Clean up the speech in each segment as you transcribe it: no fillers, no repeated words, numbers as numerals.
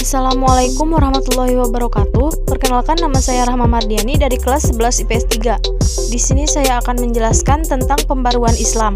Assalamualaikum warahmatullahi wabarakatuh. Perkenalkan, nama saya Rahma Mardiani dari kelas 11 IPS 3. Di sini saya akan menjelaskan tentang pembaruan Islam.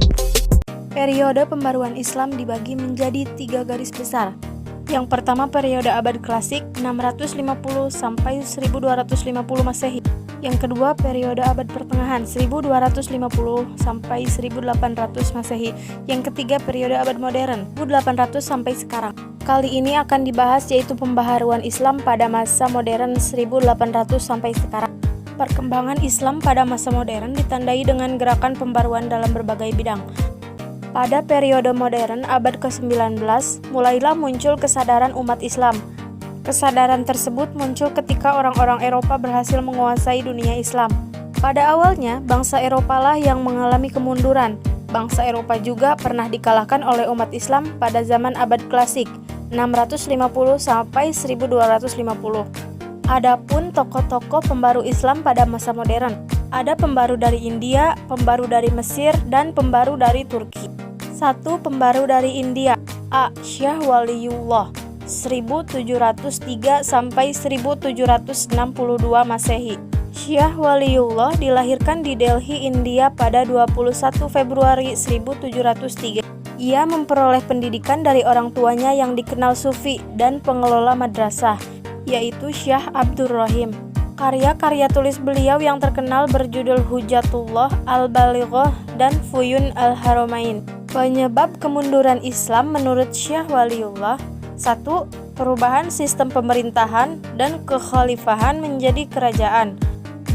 Periode pembaruan Islam dibagi menjadi 3 garis besar. Yang pertama, periode abad klasik 650 sampai 1250 Masehi. Yang kedua, periode abad pertengahan 1250 sampai 1800 Masehi. Yang ketiga, periode abad modern 1800 sampai sekarang. Kali ini akan dibahas yaitu pembaharuan Islam pada masa modern 1800 sampai sekarang. Perkembangan Islam pada masa modern ditandai dengan gerakan pembaruan dalam berbagai bidang. Pada periode modern abad ke-19, mulailah muncul kesadaran umat Islam. Kesadaran tersebut muncul ketika orang-orang Eropa berhasil menguasai dunia Islam. Pada awalnya, bangsa Eropa lah yang mengalami kemunduran. Bangsa Eropa juga pernah dikalahkan oleh umat Islam pada zaman abad klasik, 650 sampai 1250. Adapun tokoh-tokoh pembaru Islam pada masa modern, ada pembaru dari India, pembaru dari Mesir, dan pembaru dari Turki. 1. Pembaru dari India. A. Syah Waliullah 1703 sampai 1762 Masehi. Syah Waliullah dilahirkan di Delhi, India pada 21 Februari 1703. Ia memperoleh pendidikan dari orang tuanya yang dikenal sufi dan pengelola madrasah, yaitu Syah Abdurrahim. Karya-karya tulis beliau yang terkenal berjudul Hujjatullah Al-Balighah dan Fuyun Al-Haramain. Penyebab kemunduran Islam menurut Syah Waliullah: 1. Perubahan sistem pemerintahan dan kekhalifahan menjadi kerajaan.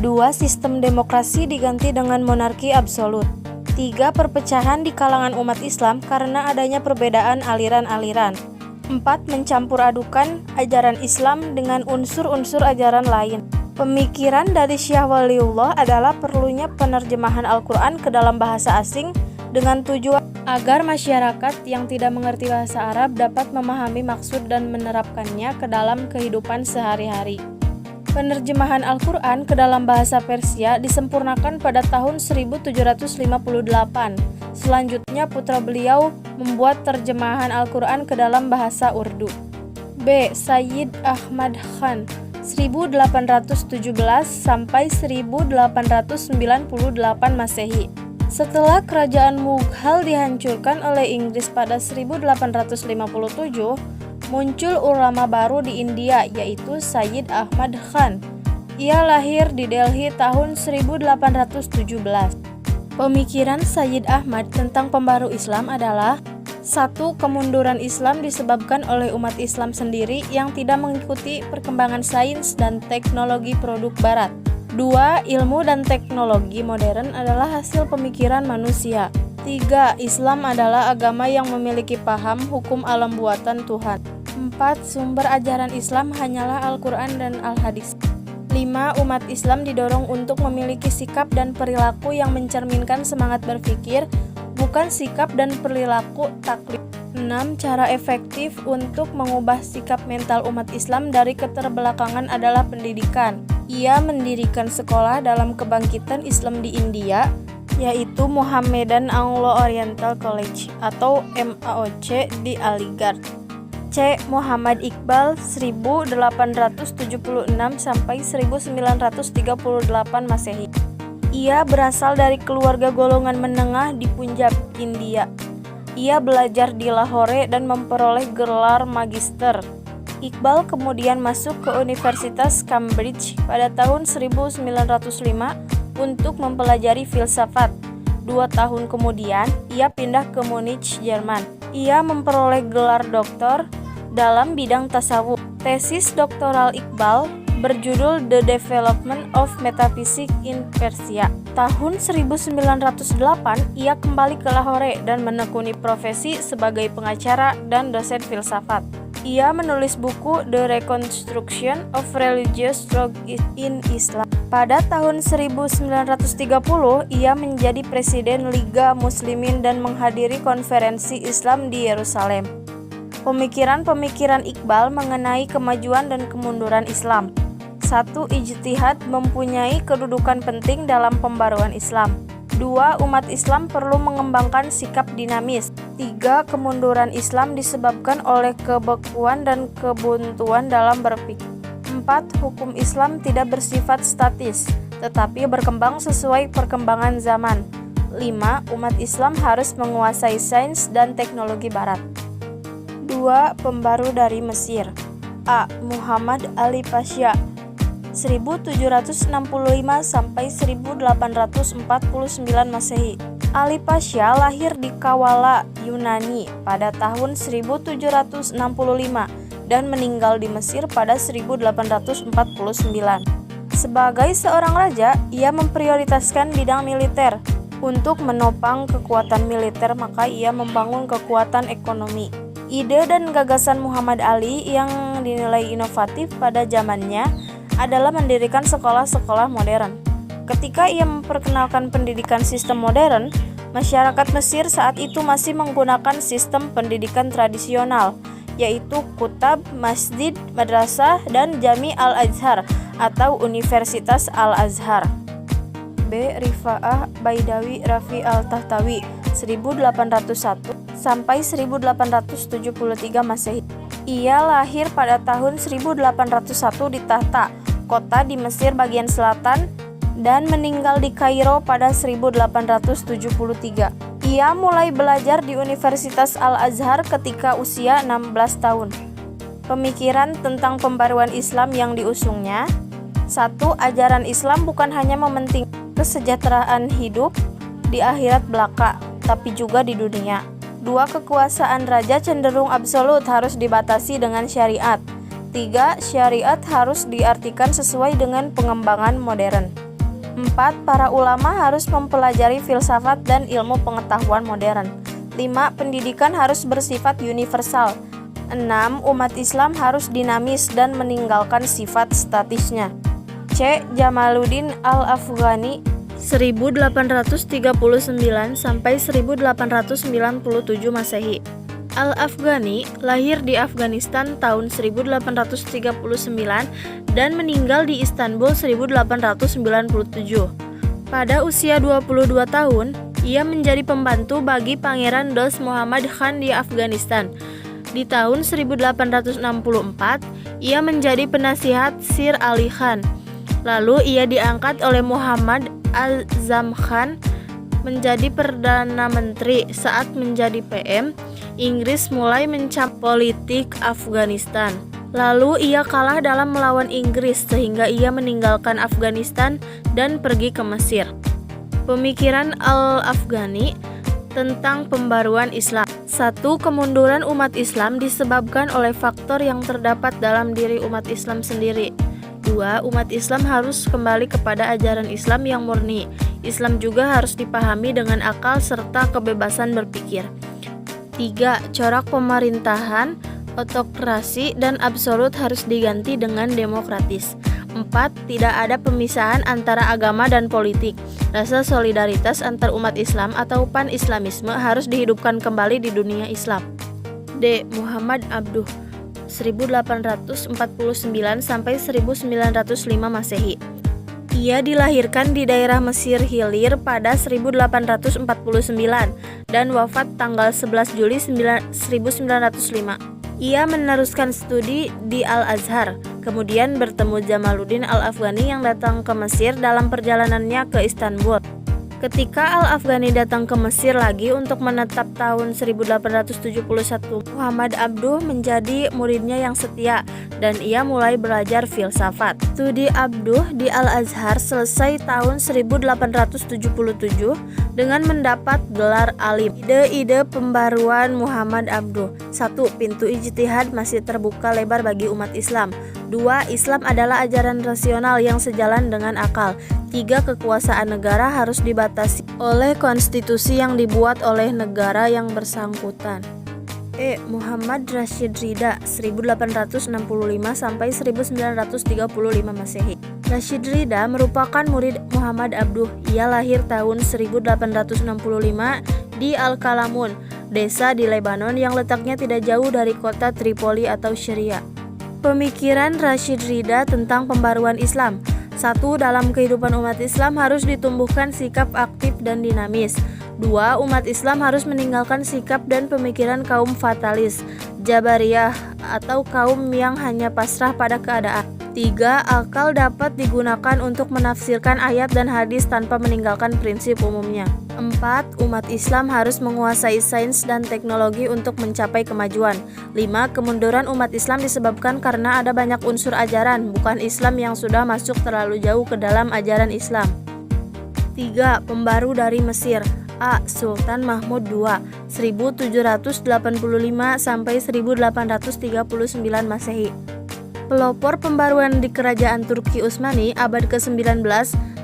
2. Sistem demokrasi diganti dengan monarki absolut. 3. Perpecahan di kalangan umat Islam karena adanya perbedaan aliran-aliran. 4. Mencampur adukan ajaran Islam dengan unsur-unsur ajaran lain. Pemikiran dari Syah Waliullah adalah perlunya penerjemahan Al-Quran ke dalam bahasa asing dengan tujuan agar masyarakat yang tidak mengerti bahasa Arab dapat memahami maksud dan menerapkannya ke dalam kehidupan sehari-hari. Penerjemahan Al-Quran ke dalam bahasa Persia disempurnakan pada tahun 1758. Selanjutnya putra beliau membuat terjemahan Al-Quran ke dalam bahasa Urdu. B. Sayyid Ahmad Khan 1817 sampai 1898 Masehi. Setelah kerajaan Mughal dihancurkan oleh Inggris pada 1857, muncul ulama baru di India, yaitu Sayyid Ahmad Khan. Ia lahir di Delhi tahun 1817. Pemikiran Sayyid Ahmad tentang pembaru Islam adalah: 1. Kemunduran Islam disebabkan oleh umat Islam sendiri yang tidak mengikuti perkembangan sains dan teknologi produk barat. 2. Ilmu dan teknologi modern adalah hasil pemikiran manusia. 3. Islam adalah agama yang memiliki paham hukum alam buatan Tuhan. 4. Sumber ajaran Islam hanyalah Al-Quran dan Al-Hadis. 5. Umat Islam didorong untuk memiliki sikap dan perilaku yang mencerminkan semangat berpikir, bukan sikap dan perilaku taklid. 6. Cara efektif untuk mengubah sikap mental umat Islam dari keterbelakangan adalah pendidikan. Ia mendirikan sekolah dalam kebangkitan Islam di India, yaitu Mohammedan Anglo-Oriental College atau MAOC di Aligarh. C. Muhammad Iqbal 1876 sampai 1938 Masehi. Ia berasal dari keluarga golongan menengah di Punjab, India. Ia belajar di Lahore dan memperoleh gelar magister. Iqbal kemudian masuk ke Universitas Cambridge pada tahun 1905 untuk mempelajari filsafat. 2 tahun kemudian, ia pindah ke Munich, Jerman. Ia memperoleh gelar doktor dalam bidang tasawuf. Tesis doktoral Iqbal berjudul The Development of Metaphysics in Persia. Tahun 1908, ia kembali ke Lahore dan menekuni profesi sebagai pengacara dan dosen filsafat. Ia menulis buku The Reconstruction of Religious Thought in Islam. Pada tahun 1930, ia menjadi presiden Liga Muslimin dan menghadiri konferensi Islam di Yerusalem. Pemikiran-pemikiran Iqbal mengenai kemajuan dan kemunduran Islam. 1. Ijtihad mempunyai kedudukan penting dalam pembaruan Islam. 2. Umat Islam perlu mengembangkan sikap dinamis. 3. Kemunduran Islam disebabkan oleh kebekuan dan kebuntuan dalam berpikir. 4. Hukum Islam tidak bersifat statis, tetapi berkembang sesuai perkembangan zaman. 5. Umat Islam harus menguasai sains dan teknologi barat. 2. Pembaru dari Mesir. A. Muhammad Ali Pasha 1765 sampai 1849 Masehi. Ali Pasha lahir di Kawala, Yunani pada tahun 1765 dan meninggal di Mesir pada 1849. Sebagai seorang raja, ia memprioritaskan bidang militer. Untuk menopang kekuatan militer, maka ia membangun kekuatan ekonomi. Ide dan gagasan Muhammad Ali yang dinilai inovatif pada zamannya adalah mendirikan sekolah-sekolah modern. Ketika ia memperkenalkan pendidikan sistem modern, masyarakat Mesir saat itu masih menggunakan sistem pendidikan tradisional, yaitu kutab, masjid, madrasah, dan Jami al-Azhar atau Universitas Al-Azhar. B. Rifa'ah Baidawi Rafi al-Tahtawi 1801 sampai 1873 Masehi. Ia lahir pada tahun 1801 di Tahta, kota di Mesir bagian selatan, dan meninggal di Kairo pada 1873. Ia mulai belajar di Universitas Al-Azhar ketika usia 16 tahun. Pemikiran tentang pembaruan Islam yang diusungnya: 1. Ajaran Islam bukan hanya mementingkan kesejahteraan hidup di akhirat belaka, tapi juga di dunia. 2. Kekuasaan raja cenderung absolut, harus dibatasi dengan syariat. 3. Syariat harus diartikan sesuai dengan pengembangan modern. 4. Para ulama harus mempelajari filsafat dan ilmu pengetahuan modern. 5. Pendidikan harus bersifat universal. 6. Umat Islam harus dinamis dan meninggalkan sifat statisnya. C. Jamaluddin Al-Afghani 1839 sampai 1897 Masehi. Al-Afghani lahir di Afghanistan tahun 1839 dan meninggal di Istanbul 1897. Pada usia 22 tahun, ia menjadi pembantu bagi Pangeran Dost Muhammad Khan di Afghanistan. Di tahun 1864, ia menjadi penasihat Sir Ali Khan. Lalu ia diangkat oleh Muhammad Azam Khan menjadi Perdana Menteri. Saat menjadi PM, Inggris mulai mencampuri politik Afghanistan. Lalu ia kalah dalam melawan Inggris sehingga ia meninggalkan Afghanistan dan pergi ke Mesir. Pemikiran Al-Afghani tentang pembaruan Islam. 1. Kemunduran umat Islam disebabkan oleh faktor yang terdapat dalam diri umat Islam sendiri. 2. Umat Islam harus kembali kepada ajaran Islam yang murni. Islam juga harus dipahami dengan akal serta kebebasan berpikir. 3. Corak pemerintahan, otokrasi, dan absolut harus diganti dengan demokratis. 4. Tidak ada pemisahan antara agama dan politik. Rasa solidaritas antar umat Islam atau pan-islamisme harus dihidupkan kembali di dunia Islam. D. Muhammad Abduh 1849 sampai 1905 Masehi. Ia dilahirkan di daerah Mesir Hilir pada 1849 dan wafat tanggal 11 Juli 1905. Ia meneruskan studi di Al-Azhar, kemudian bertemu Jamaluddin Al-Afghani yang datang ke Mesir dalam perjalanannya ke Istanbul. Ketika Al-Afghani datang ke Mesir lagi untuk menetap tahun 1871, Muhammad Abduh menjadi muridnya yang setia dan ia mulai belajar filsafat. Studi Abduh di Al-Azhar selesai tahun 1877 dengan mendapat gelar alim. Ide-ide pembaruan Muhammad Abduh: 1. Pintu ijtihad masih terbuka lebar bagi umat Islam. 2. Islam adalah ajaran rasional yang sejalan dengan akal. 3. Kekuasaan negara harus dibatasi oleh konstitusi yang dibuat oleh negara yang bersangkutan. E. Muhammad Rashid Ridha 1865 sampai 1935 Masehi. Rashid Ridha merupakan murid Muhammad Abduh. Ia lahir tahun 1865 di Al-Kalamun, desa di Lebanon yang letaknya tidak jauh dari kota Tripoli atau Syria. Pemikiran Rashid Ridha tentang pembaruan Islam: 1. Dalam kehidupan umat Islam harus ditumbuhkan sikap aktif dan dinamis. 2. Umat Islam harus meninggalkan sikap dan pemikiran kaum fatalis, Jabariyah, atau kaum yang hanya pasrah pada keadaan. 3. Akal dapat digunakan untuk menafsirkan ayat dan hadis tanpa meninggalkan prinsip umumnya. 4. Umat Islam harus menguasai sains dan teknologi untuk mencapai kemajuan. 5. Kemunduran umat Islam disebabkan karena ada banyak unsur ajaran, bukan Islam yang sudah masuk terlalu jauh ke dalam ajaran Islam. 3. Pembaru dari Mesir. A. Sultan Mahmud II 1785 sampai 1839 Masehi. Pelopor pembaruan di kerajaan Turki Utsmani abad ke-19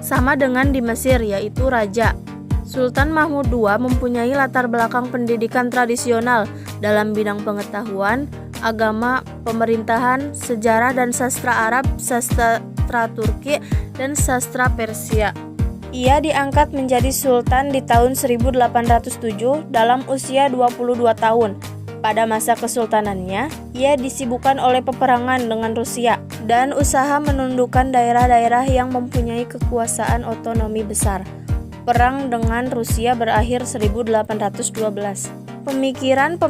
sama dengan di Mesir, yaitu raja. Sultan Mahmud II mempunyai latar belakang pendidikan tradisional dalam bidang pengetahuan, agama, pemerintahan, sejarah dan sastra Arab, sastra Turki, dan sastra Persia. Ia diangkat menjadi sultan di tahun 1807 dalam usia 22 tahun. Pada masa kesultanannya, ia disibukkan oleh peperangan dengan Rusia dan usaha menundukkan daerah-daerah yang mempunyai kekuasaan otonomi besar. Perang dengan Rusia berakhir 1812. Pemikiran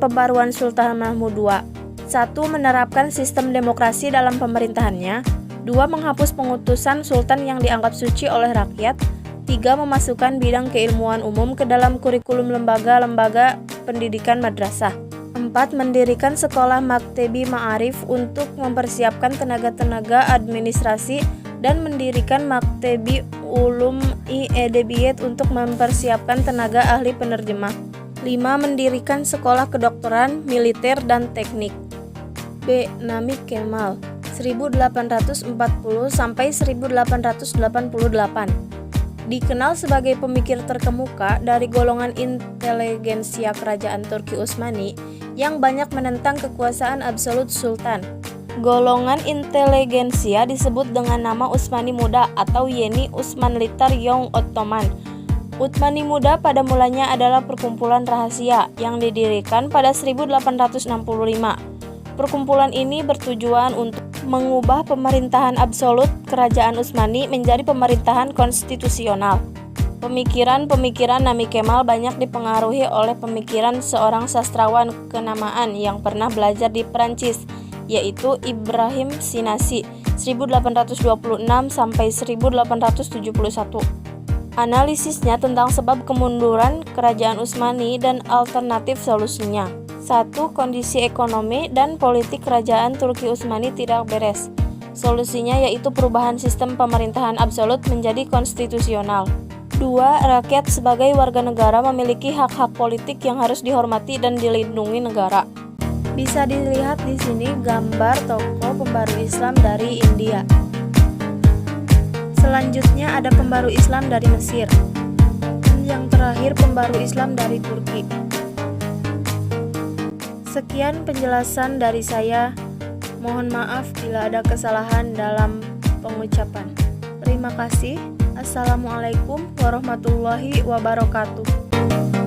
pembaruan Sultan Mahmud II. 1. Menerapkan sistem demokrasi dalam pemerintahannya. 2. Menghapus pengutusan sultan yang dianggap suci oleh rakyat. 3. Memasukkan bidang keilmuan umum ke dalam kurikulum lembaga-lembaga pendidikan madrasah. 4. Mendirikan sekolah maktebi ma'arif untuk mempersiapkan tenaga-tenaga administrasi dan mendirikan maktebi ulum edebiyat untuk mempersiapkan tenaga ahli penerjemah. 5. Mendirikan sekolah kedokteran, militer, dan teknik. B. Nami Kemal 1840 sampai 1888. Dikenal sebagai pemikir terkemuka dari golongan inteligensia kerajaan Turki Utsmani yang banyak menentang kekuasaan absolut sultan. Golongan inteligensia disebut dengan nama Utsmani Muda atau Yeni Osmanliler Young Ottoman. Utsmani Muda pada mulanya adalah perkumpulan rahasia yang didirikan pada 1865. Perkumpulan ini bertujuan untuk mengubah pemerintahan absolut kerajaan Utsmani menjadi pemerintahan konstitusional. Pemikiran Nami Kemal banyak dipengaruhi oleh pemikiran seorang sastrawan kenamaan yang pernah belajar di Perancis, yaitu Ibrahim Sinasi 1826 sampai 1871. Analisisnya tentang sebab kemunduran kerajaan Utsmani dan alternatif solusinya. 1. Kondisi ekonomi dan politik kerajaan Turki Utsmani tidak beres. Solusinya yaitu perubahan sistem pemerintahan absolut menjadi konstitusional. 2. Rakyat sebagai warga negara memiliki hak-hak politik yang harus dihormati dan dilindungi negara. Bisa dilihat di sini gambar tokoh pembaru Islam dari India. Selanjutnya ada pembaru Islam dari Mesir. Yang terakhir pembaru Islam dari Turki. Sekian penjelasan dari saya. Mohon maaf bila ada kesalahan dalam pengucapan. Terima kasih. Assalamualaikum warahmatullahi wabarakatuh.